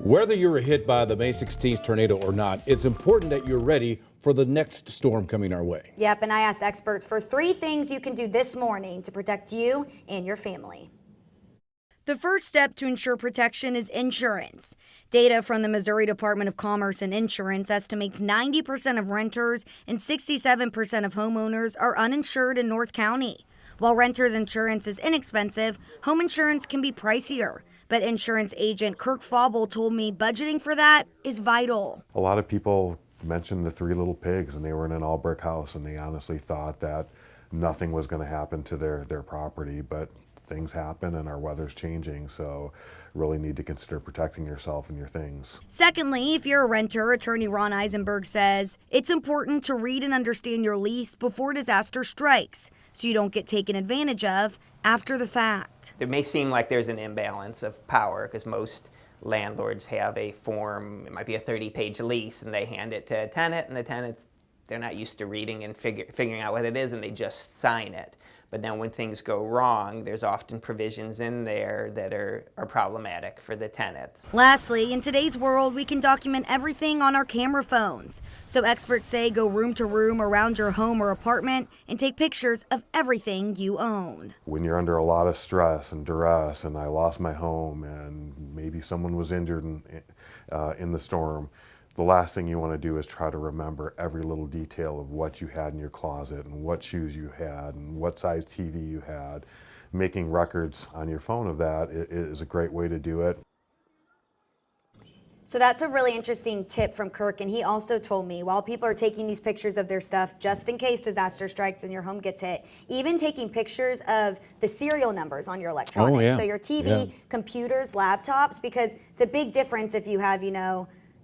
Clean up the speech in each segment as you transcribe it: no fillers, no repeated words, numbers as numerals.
Whether you were hit by the May 16th tornado or not, it's important that you're ready for the next storm coming our way. Yep, and I asked experts for 3 things you can do this morning to protect you and your family. The first step to ensure protection is insurance. Data from the Missouri Department of Commerce and Insurance estimates 90% of renters and 67% of homeowners are uninsured in North County. While renters insurance is inexpensive, home insurance can be pricier. But insurance agent Kirk Fauble told me budgeting for that is vital. A lot of people mentioned the 3 little pigs, and they were in an all brick house, and they honestly thought that nothing was going to happen to their property, but things happen and our weather's changing, so really need to consider protecting yourself and your things. Secondly, if you're a renter, attorney Ron Eisenberg says it's important to read and understand your lease before disaster strikes so you don't get taken advantage of after the fact. It may seem like there's an imbalance of power because most landlords have a form, it might be a 30-page lease, and they hand it to a tenant, and the tenant, they're not used to reading and figuring out what it is, and they just sign it. But then when things go wrong, there's often provisions in there that are problematic for the tenants. Lastly, in today's world, we can document everything on our camera phones. So experts say go room to room around your home or apartment and take pictures of everything you own. When you're under a lot of stress and duress, and I lost my home, and maybe someone was injured in the storm, the last thing you want to do is try to remember every little detail of what you had in your closet and what shoes you had and what size TV you had. Making records on your phone of that is a great way to do it. So that's a really interesting tip from Kirk, and he also told me while people are taking these pictures of their stuff just in case disaster strikes and your home gets hit, even taking pictures of the serial numbers on your electronics. Oh, yeah. So your TV, computers, laptops, because it's a big difference if you have,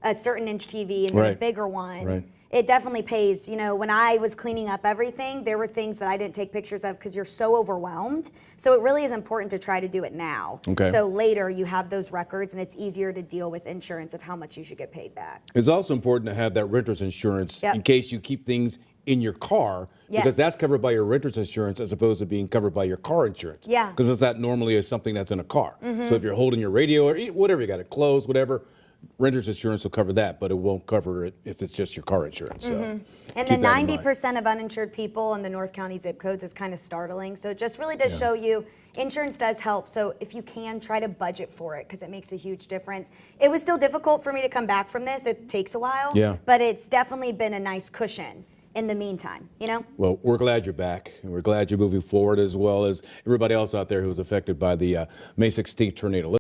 a certain inch TV and then a bigger one. Right. It definitely pays. When I was cleaning up everything, there were things that I didn't take pictures of because you're so overwhelmed. So it really is important to try to do it now. Okay. So later you have those records and it's easier to deal with insurance of how much you should get paid back. It's also important to have that renter's insurance in case you keep things in your car, because that's covered by your renter's insurance as opposed to being covered by your car insurance. Yeah. Because that normally is something that's in a car. So if you're holding your radio or whatever, you got it closed, whatever, renter's insurance will cover that, but it won't cover it if it's just your car insurance. So and the 90% of uninsured people in the North County zip codes is kind of startling. So it just really does show you insurance does help. So if you can, try to budget for it because it makes a huge difference. It was still difficult for me to come back from this. It takes a while, but it's definitely been a nice cushion in the meantime, Well, we're glad you're back, and we're glad you're moving forward, as well as everybody else out there who was affected by the May 16th tornado.